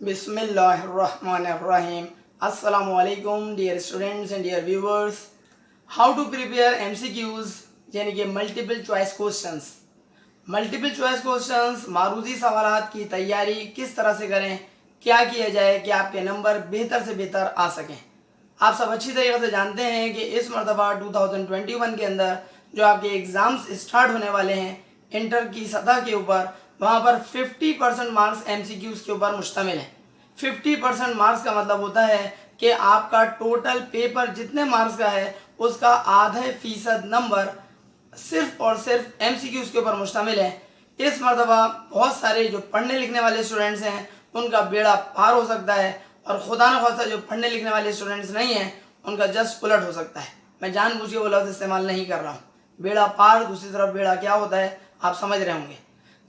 Bismillahirrahmanirrahim. Assalamu alaikum dear students and dear viewers. How to prepare MCQs यानी कि multiple choice questions. Multiple choice questions मारूजी सवालात की तैयारी किस तरह से करें, क्या किया जाए कि आपके नंबर बेहतर से बेहतर आ सकें। आप सब अच्छी तरीके से जानते हैं कि इस मरतबा 2021 के अंदर जो आपके एग्जाम्स स्टार्ट होने वाले हैं इंटर की सतह के ऊपर, वहाँ पर 50% मार्क्स MCQs के ऊपर मुश्तमिल है। 50% मार्क्स का मतलब होता है कि आपका टोटल पेपर जितने मार्क्स का है उसका ½ नंबर सिर्फ और सिर्फ MCQs के ऊपर मुश्तमिल है। इस मरतबा बहुत सारे जो पढ़ने लिखने वाले स्टूडेंट्स हैं उनका बेड़ा पार हो सकता है, और खुदा न खास्ता जो पढ़ने लिखने वाले स्टूडेंट्स नहीं हैं उनका जस्ट उलट हो सकता है। मैं जानबूझ के वो लफ्ज़ इस्तेमाल नहीं कर रहा हूँ। बेड़ा पार, दूसरी तरफ बेड़ा क्या होता है आप समझ रहे होंगे।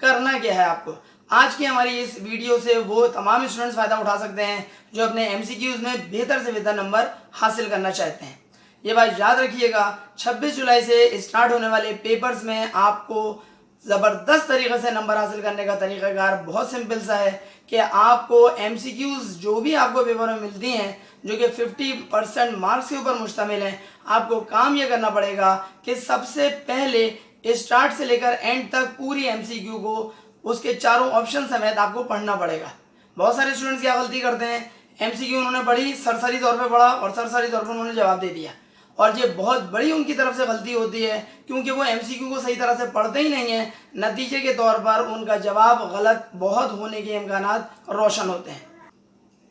करना क्या है आपको, आज की हमारी इस वीडियो से वो तमाम स्टूडेंट्स फ़ायदा उठा सकते हैं जो अपने MCQs में बेहतर से बेहतर नंबर हासिल करना चाहते हैं। ये बात याद रखिएगा, 26 जुलाई से स्टार्ट होने वाले पेपर्स में आपको ज़बरदस्त तरीके से नंबर हासिल करने का तरीक़ाकार बहुत सिंपल सा है कि आपको MCQs जो भी आपको पेपर में मिलती हैं जो कि 50% मार्क्स के ऊपर मुश्तमिल हैं, आपको काम यह करना पड़ेगा कि सबसे पहले स्टार्ट से लेकर एंड तक पूरी MCQ को उसके चारों ऑप्शन समेत आपको पढ़ना पड़ेगा। बहुत सारे स्टूडेंट्स क्या गलती करते हैं, MCQ उन्होंने पढ़ी, सरसरी तौर पे पढ़ा और सरसरी तौर पे उन्होंने जवाब दे दिया, और ये बहुत बड़ी उनकी तरफ से गलती होती है क्योंकि वो MCQ को सही तरह से पढ़ते ही नहीं है। नतीजे के तौर पर उनका जवाब गलत बहुत होने के इम्कानात रोशन होते हैं।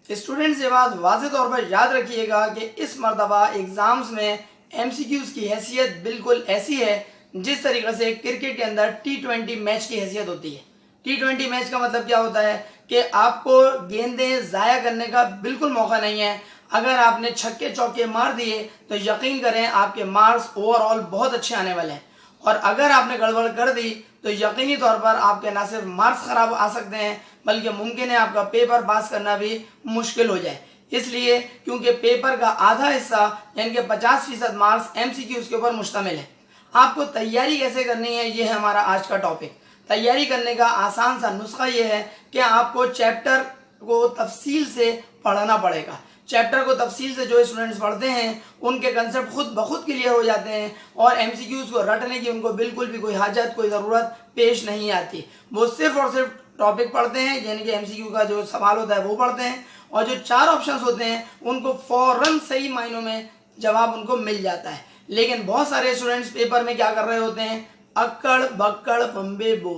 स्टूडेंट्स ये बात वाज़ेह तौर पर याद रखिएगा कि इस मरतबा एग्ज़ाम्स में MCQs की हैसियत बिल्कुल ऐसी है जिस तरीके से क्रिकेट के अंदर T20 मैच की हैसियत होती है। T20 मैच का मतलब क्या होता है कि आपको गेंदें ज़ाया करने का बिल्कुल मौका नहीं है। अगर आपने छक्के चौके मार दिए तो यकीन करें आपके मार्क्स ओवरऑल बहुत अच्छे आने वाले हैं, और अगर आपने गड़बड़ कर दी तो यकीनी तौर पर आपके ना सिर्फ मार्क्स ख़राब आ सकते हैं बल्कि मुमकिन है आपका पेपर पास करना भी मुश्किल हो जाए। इसलिए क्योंकि पेपर का आधा हिस्सा यानी कि 50% मार्क्स MCQs के ऊपर मुश्तमिल है। आपको तैयारी कैसे करनी है ये है हमारा आज का टॉपिक। तैयारी करने का आसान सा नुस्खा ये है कि आपको चैप्टर को तफसील से पढ़ना पड़ेगा। चैप्टर को तफसील से जो स्टूडेंट्स पढ़ते हैं उनके कंसेप्ट खुद ब खुद क्लियर हो जाते हैं और MCQs को रटने की उनको बिल्कुल भी कोई हाजत, कोई ज़रूरत पेश नहीं आती। वो सिर्फ और सिर्फ टॉपिक पढ़ते हैं, यानी कि MCQ का जो सवाल होता है वो पढ़ते हैं, और जो 4 ऑप्शंस होते हैं उनको फ़ौरन सही मायनों में जवाब उनको मिल जाता है। लेकिन बहुत सारे स्टूडेंट्स पेपर में क्या कर रहे होते हैं, अक्कड़ बक्कड़ बम्बे बो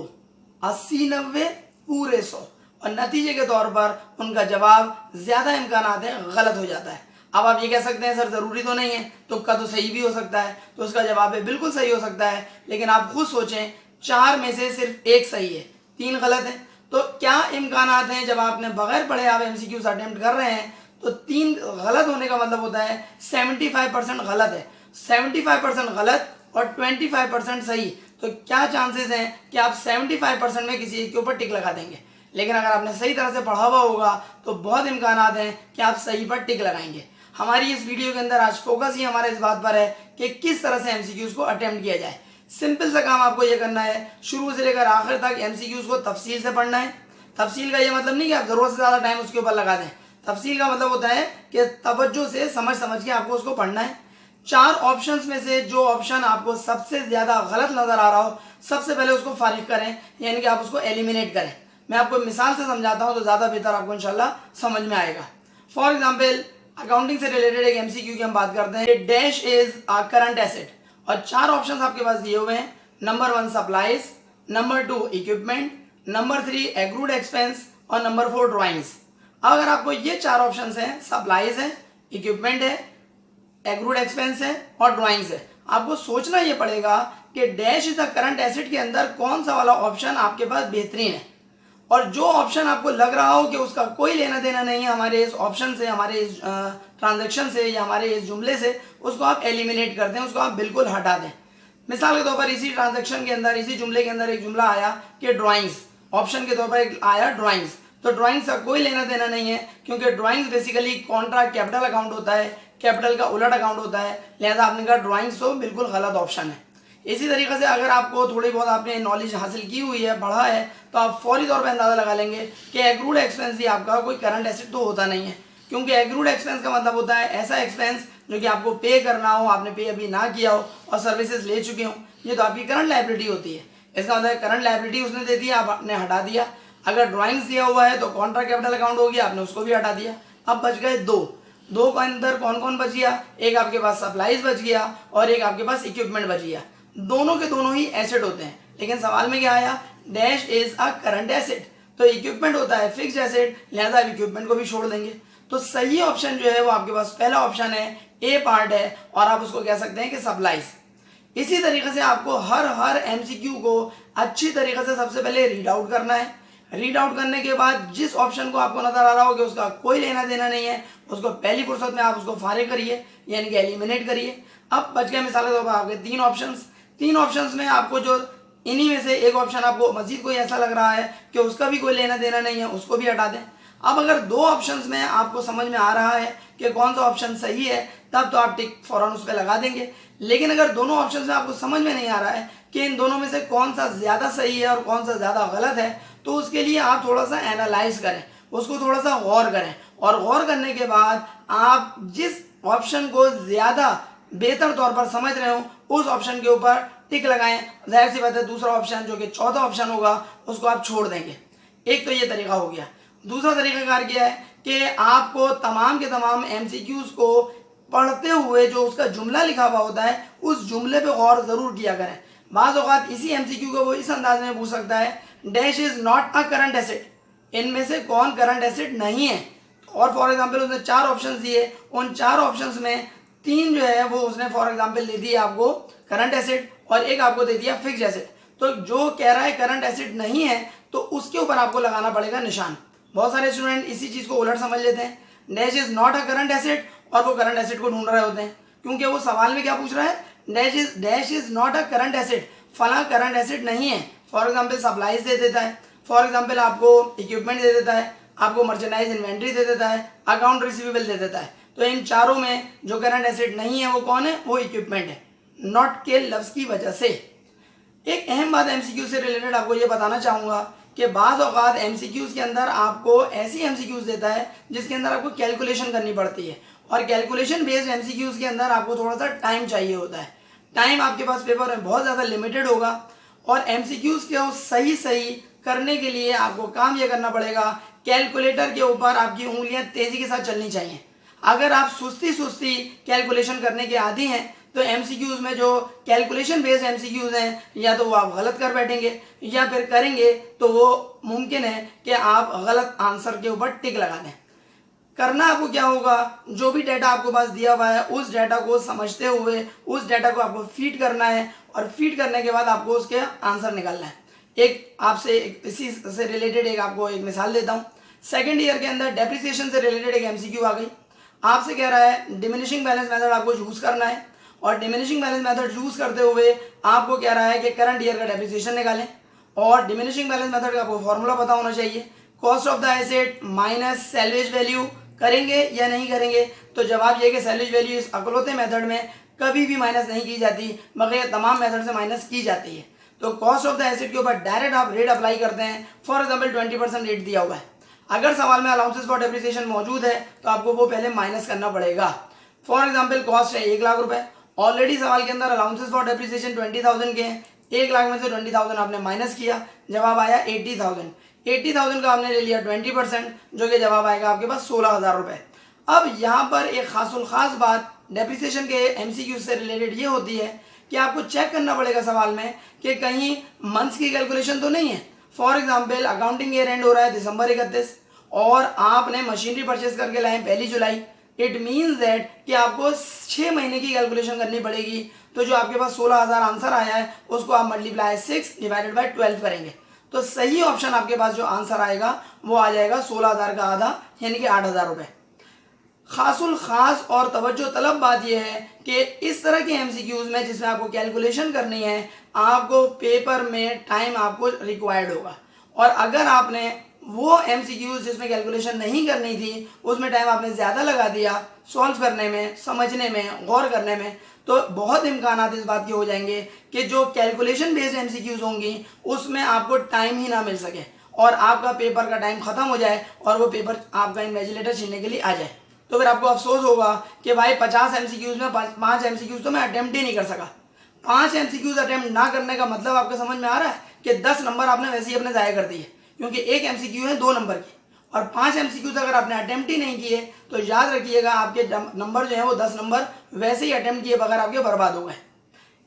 80-90 पूरे 100, और नतीजे के तौर पर उनका जवाब ज़्यादा इम्कानात है गलत हो जाता है। अब आप ये कह सकते हैं सर ज़रूरी तो नहीं है, तुक्का तो सही भी हो सकता है, तो उसका जवाब है बिल्कुल सही हो सकता है। लेकिन आप खुद सोचें 4 में से सिर्फ 1 सही है, 3 गलत है, तो क्या इम्कानात हैं जब आपने बगैर पढ़े आप MCQs अटेम्प्ट कर रहे हैं तो 3 गलत होने का मतलब होता है 75% गलत है। 75% गलत और 25% सही, तो क्या चांसेस हैं कि आप 75% में किसी एक के ऊपर टिक लगा देंगे। लेकिन अगर आपने सही तरह से पढ़ा हुआ होगा तो बहुत इम्कानात हैं कि आप सही पर टिक लगाएंगे। हमारी इस वीडियो के अंदर आज फोकस ही हमारा इस बात पर है कि किस तरह से MCQs को अटेम्प्ट किया जाए। सिंपल सा काम आपको ये करना है, शुरू से लेकर आखिर तक MCQs को तफसील से पढ़ना है। तफसील का ये मतलब नहीं कि आप ज़रूरत से ज़्यादा टाइम उसके ऊपर लगा दें। तफसील का मतलब होता है कि तवज्जो से समझ समझ के आपको उसको पढ़ना है। 4 ऑप्शंस में से जो ऑप्शन आपको सबसे ज़्यादा गलत नज़र आ रहा हो सबसे पहले उसको फारिग करें, यानी कि आप उसको एलिमिनेट करें। मैं आपको मिसाल से समझाता हूँ तो ज़्यादा बेहतर आपको इंशाल्लाह समझ में आएगा। फॉर एग्जाम्पल अकाउंटिंग से रिलेटेड एक MCQ की हम बात करते हैं, डैश इज करंट एसेट, और 4 ऑप्शन आपके पास दिए हुए हैं। Number 1 supplies, number 2 equipment, number 3 accrued expense, और नंबर 4 ड्राइंग्स। अगर आपको ये 4 ऑप्शन हैं, सप्लाईज है, इक्विपमेंट है, एग्रूड एक्सपेंस है और ड्राइंग्स है, आपको सोचना ये पड़ेगा कि dash is a current asset के अंदर कौन सा वाला ऑप्शन आपके पास बेहतरीन है, और जो ऑप्शन आपको लग रहा हो कि उसका कोई लेना देना नहीं है हमारे इस ऑप्शन से, हमारे इस ट्रांजैक्शन से या हमारे इस जुमले से, उसको आप एलिमिनेट कर दें, उसको आप बिल्कुल हटा दें। मिसाल के तौर पर इसी ट्रांजैक्शन के अंदर, इसी जुमले के अंदर एक जुमला आया कि ड्राइंग्स, ऑप्शन के तौर पर एक आया ड्राइंग्स, तो ड्राइंग्स का कोई लेना देना नहीं है क्योंकि drawings basically Contra capital account होता है, कैपिटल का उलट अकाउंट होता है, लिहाजा आपने कहा ड्राइंग्स तो बिल्कुल गलत ऑप्शन है। इसी तरीके से अगर आपको थोड़ी बहुत आपने नॉलेज हासिल की हुई है, पढ़ा है, तो आप फौरी तौर पर अंदाजा लगा लेंगे कि एक्रूड एक्सपेंस ही आपका कोई करंट एसेट तो होता नहीं है, क्योंकि एक्रूड एक्सपेंस का मतलब होता है ऐसा एक्सपेंस जो कि आपको पे करना हो, आपने पे अभी ना किया हो और सर्विसेज ले चुके हो, ये तो आपकी करंट लायबिलिटी होती है। इसका मतलब करंट लायबिलिटी उसने दे दिया, आपने हटा दिया। अगर ड्राइंग्स दिया हुआ है तो कॉन्ट्रा कैपिटल अकाउंट हो गया, आपने उसको भी हटा दिया। अब बच गए दो के अंदर कौन कौन बच गया, एक आपके पास सप्लाईज बच गया और एक आपके पास इक्विपमेंट बच गया। दोनों के दोनों ही एसेट होते हैं, लेकिन सवाल में क्या आया, dash is a current asset, तो इक्विपमेंट होता है फिक्स्ड एसेट, लिहाजा इक्विपमेंट को भी छोड़ देंगे। तो सही ऑप्शन जो है वो आपके पास पहला ऑप्शन है, ए पार्ट है, और आप उसको कह सकते हैं कि सप्लाईज। इसी तरीके से आपको हर एमसीक्यू को अच्छी तरीके से सबसे पहले रीड आउट करना है। रीड आउट करने के बाद जिस ऑप्शन को आपको नजर आ रहा हो कि उसका कोई लेना देना नहीं है, उसको पहली फुर्सत में आप उसको फारिग करिए, यानी कि एलिमिनेट करिए। अब बच गए मिसाल के तौर पर आपके तीन ऑप्शंस में आपको जो इन्हीं में से एक ऑप्शन आपको मजीद कोई ऐसा लग रहा है कि उसका भी कोई लेना देना नहीं है, उसको भी हटा दें। अब अगर दो ऑप्शंस में आपको समझ में आ रहा है कि कौन सा ऑप्शन सही है, तब तो आप टिक फौरन उस पर लगा देंगे। लेकिन अगर दोनों ऑप्शंस में आपको समझ में नहीं आ रहा है कि इन दोनों में से कौन सा ज्यादा सही है और कौन सा ज्यादा गलत है, तो उसके लिए आप थोड़ा सा एनालाइज करें, उसको थोड़ा सा गौर करें, और गौर करने के बाद आप जिस ऑप्शन को ज्यादा बेहतर तौर पर समझ रहे हो उस ऑप्शन के ऊपर टिक लगाएं। जाहिर सी बात है दूसरा ऑप्शन जो कि चौथा ऑप्शन होगा उसको आप छोड़ देंगे। एक तो ये तरीका हो गया। दूसरा तरीकाकार क्या है कि आपको तमाम के तमाम एमसीक्यूज को पढ़ते हुए जो उसका जुमला लिखा हुआ होता है उस जुमले पे गौर जरूर किया करें। बाज़ औक़ात इसी एमसीक्यू को वो इस अंदाज में पूछ सकता है, dash is not a current asset, इनमें से कौन करंट एसेट नहीं है। और फॉर एग्जांपल उसने 4 ऑप्शंस दिए, उन 4 ऑप्शंस में 3 जो है वो उसने फॉर एग्जांपल दे दिया आपको करंट एसेट और एक आपको दे दिया फिक्स्ड एसेट। तो जो कह रहा है करंट एसेट नहीं है तो उसके ऊपर आपको लगाना पड़ेगा निशान। बहुत सारे स्टूडेंट इसी चीज को उलट समझ लेते हैं, dash is not a current asset, और वो करंट एसेट को ढूंढ रहे होते हैं, क्योंकि वो सवाल में क्या पूछ रहा है, dash is not a current asset, फला करंट एसेट नहीं है। फॉर एग्जाम्पल सप्लाईज दे देता है, फॉर एग्जाम्पल आपको इक्विपमेंट दे देता है, आपको मर्चेंडाइज इन्वेंट्री दे देता है, अकाउंट रिसीवेबल दे देता है। तो इन चारों में जो करंट एसेट नहीं है वो कौन है, वो इक्विपमेंट है। नॉट के लफ्ज की वजह से एक अहम बात एमसीक्यू से रिलेटेड आपको ये बताना चाहूंगा कि बाज़ औक़ात एमसीक्यूज के अंदर आपको ऐसी एमसीक्यूज देता है जिसके अंदर आपको कैलकुलेशन करनी पड़ती है, और कैलकुलेशन बेस्ड एमसीक्यूज के अंदर आपको थोड़ा सा टाइम चाहिए होता है। टाइम आपके पास पेपर में बहुत ज़्यादा लिमिटेड होगा, और एमसीक्यूज को सही करने के लिए आपको काम यह करना पड़ेगा, कैलकुलेटर के ऊपर आपकी उंगलियां तेजी के साथ चलनी चाहिए। अगर आप सुस्ती कैलकुलेशन करने के आदी हैं तो एमसीक्यूज में जो कैलकुलेशन बेस्ड एमसीक्यूज हैं या तो वो आप गलत कर बैठेंगे या फिर करेंगे तो वो मुमकिन है कि आप गलत आंसर के ऊपर टिक लगा दें। करना आपको क्या होगा, जो भी डाटा आपको पास दिया हुआ है उस डाटा को समझते हुए उस डाटा को आपको फीड करना है, और फीड करने के बाद आपको उसके आंसर निकालना है। एक आपसे इसी से रिलेटेड एक आपको एक मिसाल देता हूँ। सेकेंड ईयर के अंदर डेप्रिसिएशन से रिलेटेड एक एमसीक्यू आ गई, आपसे कह रहा है डिमिनिशिंग बैलेंस मेथड आपको यूज करना है, और डिमिनिशिंग बैलेंस मेथड यूज करते हुए आपको कह रहा है कि करंट ईयर का डेप्रिसिएशन निकालें, और डिमिनिशिंग बैलेंस मेथड का आपको फॉर्मूला पता होना चाहिए, cost of the asset minus salvage value. करेंगे या नहीं करेंगे, तो जवाब ये कि सैलवेज वैल्यू इस अकलौते मेथड में कभी भी माइनस नहीं की जाती, मगर तमाम मेथड से माइनस की जाती है। तो कॉस्ट ऑफ द एसेट के ऊपर डायरेक्ट आप रेट अप्लाई करते हैं। फॉर एग्जाम्पल 20% रेट दिया हुआ है, अगर सवाल में अलाउंसेस फॉर डेप्रिसिएशन मौजूद है तो आपको वो पहले माइनस करना पड़ेगा। फॉर एग्जाम्पल कॉस्ट है 1 लाख रुपए, ऑलरेडी सवाल के अंदर अलाउंसेस फॉर डेप्रिसिएशन 20,000 के हैं, 1 लाख में से 20,000 आपने माइनस किया, जवाब आया 80,000। 80,000 का आपने ले लिया 20%, जो कि जवाब आएगा आपके पास 16,000 रुपए। अब यहाँ पर एक खास बात डेप्रिसिएशन के एमसीक्यू से रिलेटेड ये होती है कि आपको चेक करना पड़ेगा सवाल में कि कहीं मंथ्स की कैलकुलेशन तो नहीं है। For example accounting year and हो रहा है दिसंबर 31 और आपने मशीनरी परचेज करके लाए 1 जुलाई, इट मीन्स दैट कि आपको 6 महीने की कैलकुलेशन करनी पड़ेगी। तो जो आपके पास 16,000 आंसर आया है उसको आप मल्टीप्लाई 6 डिवाइडेड बाय 12 करेंगे, तो सही ऑप्शन आपके पास जो आंसर आएगा वो आ जाएगा 16,000 का आधा, यानी कि 8,000 रुपए। खास और तवज्जो तलब बात यह है कि इस तरह के एमसीक्यूज में जिसमें आपको कैलकुलेशन करनी है, आपको पेपर में टाइम आपको रिक्वायर्ड होगा, और अगर आपने वो एमसीक्यूज जिसमें कैलकुलेशन नहीं करनी थी उसमें टाइम आपने ज़्यादा लगा दिया सॉल्व करने में, समझने में, गौर करने में, तो बहुत इम्कानात इस बात के हो जाएंगे कि जो कैलकुलेशन बेस्ड एमसीक्यूज होंगी उसमें आपको टाइम ही ना मिल सके और आपका पेपर का टाइम खत्म हो जाए और वो पेपर आपका इन्विजिलेटर छीनने के लिए आ जाए। तो फिर आपको अफसोस होगा कि भाई 50 एमसीक्यूज में 5 एमसीक्यूज तो मैं अटेम्प्ट ही नहीं कर सका। 5 एमसीक्यूज अटेम्प्ट ना करने का मतलब आपको समझ में आ रहा है कि 10 नंबर आपने वैसे ही अपने ज़ाया कर दिए, क्योंकि एक एमसीक्यू है 2 नंबर की और 5 एमसीक्यूज अगर आपने अटेम्प्ट ही नहीं किए तो याद रखिएगा आपके नंबर जो है वो 10 नंबर वैसे ही अटेम्प्ट किए बगैर आपके बर्बाद हो गए।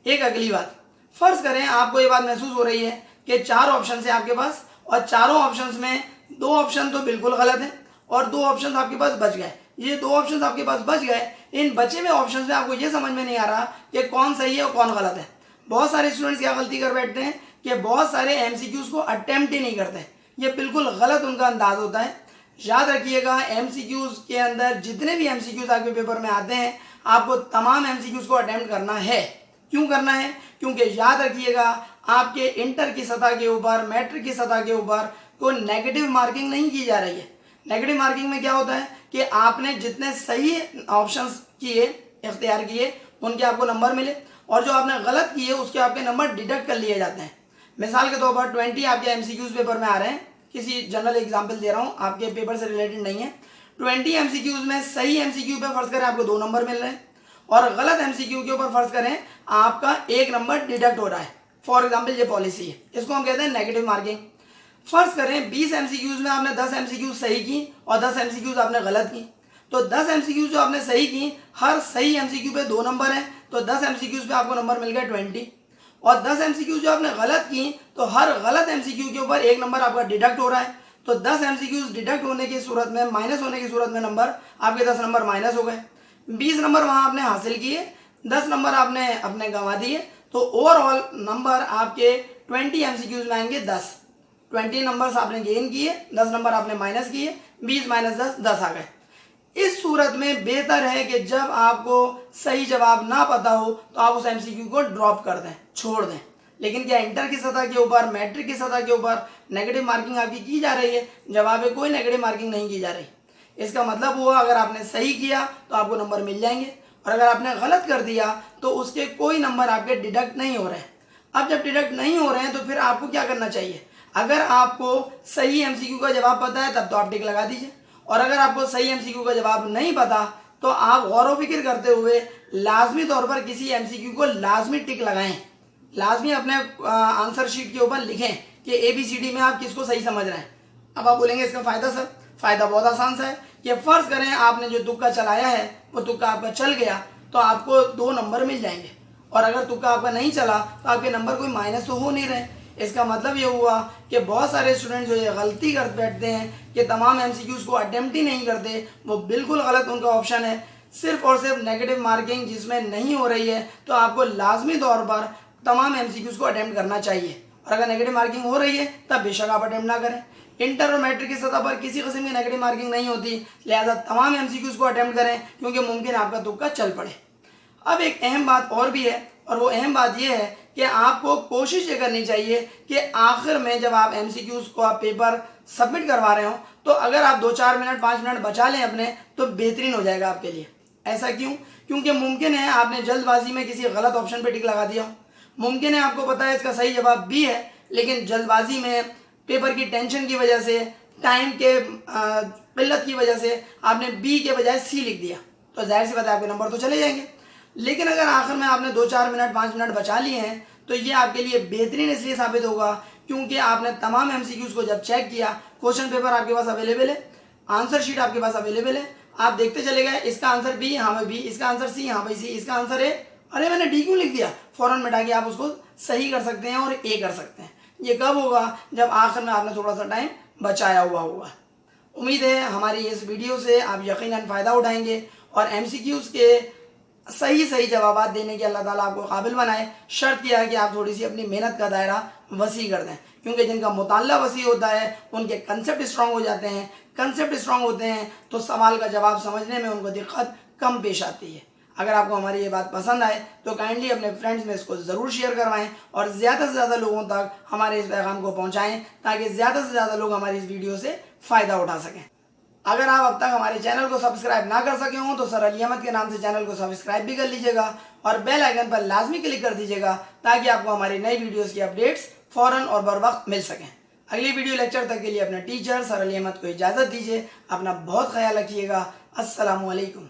एक अगली बात, फर्ज करें आपको ये बात महसूस हो रही है कि 4 ऑप्शन है आपके पास और चारों ऑप्शंस में 2 ऑप्शन तो बिल्कुल गलत है और 2 ऑप्शन आपके पास बच गए। ये 2 ऑप्शन आपके पास बच गए, इन बचे हुए ऑप्शन में आपको ये समझ में नहीं आ रहा कि कौन सही है और कौन गलत है। बहुत सारे स्टूडेंट्स क्या गलती कर बैठते हैं कि बहुत सारे एमसीक्यूज को अटेम्प्ट ही नहीं करते। ये बिल्कुल गलत उनका अंदाज होता है। याद रखिएगा एमसीक्यूज के अंदर जितने भी एमसीक्यूज आपके पेपर में आते हैं आपको तमाम एमसीक्यूज को अटेम्प्ट करना है। क्यों करना है? क्योंकि याद रखिएगा आपके इंटर की सतह के ऊपर, मैट्रिक की सतह के ऊपर कोई नेगेटिव मार्किंग नहीं की जा रही है। नेगेटिव मार्किंग में क्या होता है कि आपने जितने सही ऑप्शंस किए, इख्तियार किए, उनके आपको नंबर मिले और जो आपने गलत किए उसके आपके नंबर डिडक्ट कर लिए जाते हैं। मिसाल के तौर पर 20 आपके एमसीक्यूज पेपर में आ रहे हैं, किसी जनरल एग्जाम्पल दे रहा हूँ, आपके पेपर से रिलेटेड नहीं है। 20 एमसीक्यूज में सही एमसीक्यू पे फर्ज करें आपको 2 नंबर मिल रहे हैं और गलत एमसीक्यू के ऊपर फर्ज करें आपका 1 नंबर डिडक्ट हो रहा है। फॉर एग्जाम्पल ये पॉलिसी है, इसको हम कहते हैं नेगेटिव मार्किंग। फर्ज करें 20 एमसीक्यूज में आपने 10 एमसीक्यूज सही की और 10 एमसीक्यूज आपने गलत की, तो 10 एमसीक्यूज जो आपने सही की, हर सही एमसीक्यू पे 2 नंबर है, तो 10 एमसीक्यूज पे आपको नंबर मिल गया 20। और 10 एमसीक्यूज जो आपने गलत की तो हर गलत एमसीक्यू के ऊपर 1 नंबर आपका डिडक्ट हो रहा है, तो 10 एमसीक्यूज डिडक्ट होने की सूरत में, माइनस होने की सूरत में नंबर आपके 10 नंबर माइनस हो गए। 20 नंबर वहां आपने हासिल किए, 10 नंबर आपने अपने गंवा दिए, तो ओवरऑल नंबर आपके 20 एमसीक्यूज में आएंगे 10। 20 नंबर आपने गेन किए, 10 नंबर आपने माइनस किए, 20 माइनस 10, 10 आ गए। इस सूरत में बेहतर है कि जब आपको सही जवाब ना पता हो तो आप उस एमसीक्यू को ड्रॉप कर दें, छोड़ दें। लेकिन क्या इंटर की सतह के ऊपर, मैट्रिक की सतह के ऊपर नेगेटिव मार्किंग आपकी की जा रही है? जवाब है कोई नेगेटिव मार्किंग नहीं की जा रही। इसका मतलब हुआ अगर आपने सही किया तो आपको नंबर मिल जाएंगे और अगर आपने गलत कर दिया तो उसके कोई नंबर आपके डिडक्ट नहीं हो रहे हैं। अब जब डिडक्ट नहीं हो रहे हैं तो फिर आपको क्या करना चाहिए? अगर आपको सही एमसीक्यू का जवाब पता है तब तो आप टिक लगा दीजिए, और अगर आपको सही एमसीक्यू का जवाब नहीं पता तो आप गौर व फिक्र करते हुए लाजमी तौर पर किसी एमसीक्यू को लाजमी टिक लगाएं। लाजमी अपने आंसर शीट के ऊपर लिखें कि ABCD में आप किसको सही समझ रहे हैं। अब आप बोलेंगे इसका फ़ायदा सर? फ़ायदा बहुत आसान सा है कि फ़र्ज़ करें आपने जो तुक्का चलाया है वो तुक्का आपका चल गया तो आपको 2 नंबर मिल जाएंगे, और अगर तुक्का आपका नहीं चला तो आपके नंबर कोई माइनस तो हो नहीं रहे। इसका मतलब ये हुआ कि बहुत सारे स्टूडेंट जो ये गलती कर बैठते हैं कि तमाम एमसीक्यूज को अटेम्प्ट ही नहीं करते, वो बिल्कुल गलत उनका ऑप्शन है। सिर्फ और सिर्फ नेगेटिव मार्किंग जिसमें नहीं हो रही है तो आपको लाजमी तौर पर तमाम एमसीक्यूज को अटेम्प्ट करना चाहिए, और अगर नेगेटिव मार्किंग हो रही है तब बेशक आप अटेम्प्ट ना करें। इंटर और मैट्रिक की सतह पर किसी किस्म की नेगेटिव मार्किंग नहीं होती, लिहाजा तमाम एमसीक्यूज को अटेम्प्ट करें क्योंकि मुमकिन आपका तुक्का चल पड़े। अब एक अहम बात और भी है, और वो अहम बात यह है कि आपको कोशिश ये करनी चाहिए कि आखिर में जब आप एमसीक्यूज को आप पेपर सबमिट करवा रहे हो तो अगर आप 2-4 मिनट 5 मिनट बचा लें अपने तो बेहतरीन हो जाएगा आपके लिए। ऐसा क्यों? क्योंकि मुमकिन है आपने जल्दबाजी में किसी गलत ऑप्शन पे टिक लगा दिया हो, मुमकिन है आपको पता है इसका सही जवाब बी है, लेकिन जल्दबाजी में पेपर की टेंशन की वजह से, टाइम के किल्लत की वजह से आपने बी के बजाय सी लिख दिया, तो जाहिर सी बात है आपके नंबर तो चले जाएंगे। लेकिन अगर आखिर में आपने 2-4 मिनट 5 मिनट बचा लिए हैं तो ये आपके लिए बेहतरीन इसलिए साबित होगा क्योंकि आपने तमाम एमसीक्यूज को जब चेक किया, क्वेश्चन पेपर आपके पास अवेलेबल है, आंसर शीट आपके पास अवेलेबल है, आप देखते चले गए इसका आंसर बी, हाँ भाई बी, इसका आंसर सी, हाँ भाई सी, इसका आंसर ए, अरे मैंने डी क्यों लिख दिया, फौरन मिटा के आप उसको सही कर सकते हैं और ए कर सकते हैं। ये कब होगा? जब आखिर में आपने थोड़ा सा टाइम बचाया हुआ होगा। उम्मीद है हमारी इस वीडियो से आप यकीनन फ़ायदा उठाएंगे और एमसीक्यूज के सही जवाब देने के अल्लाह ताला आपको काबिल बनाए। शर्त यह है कि आप थोड़ी सी अपनी मेहनत का दायरा वसी कर दें, क्योंकि जिनका मुताल्ला वसी होता है उनके कंसेप्ट स्ट्रांग हो जाते हैं। कंसेप्ट स्ट्रांग होते हैं तो सवाल का जवाब समझने में उनको दिक्कत कम पेश आती है। अगर आपको हमारी ये बात पसंद आए तो काइंडली अपने फ्रेंड्स में इसको ज़रूर शेयर करवाएं और ज़्यादा से ज़्यादा लोगों तक हमारे इस पैगाम को पहुंचाएं ताकि ज़्यादा से ज़्यादा लोग हमारी इस वीडियो से फ़ायदा उठा सकें। अगर आप अब तक हमारे चैनल को सब्सक्राइब ना कर सके हों तो सर अली अहमद के नाम से चैनल को सब्सक्राइब भी कर लीजिएगा और बेल आइकन पर लाजमी क्लिक कर दीजिएगा ताकि आपको हमारी नई वीडियोस की अपडेट्स फ़ौरन और बर वक्त मिल सकें। अगली वीडियो लेक्चर तक के लिए अपना टीचर सर अली अहमद को इजाज़त दीजिए। अपना बहुत ख्याल रखिएगा। अस्सलामु अलैकुम।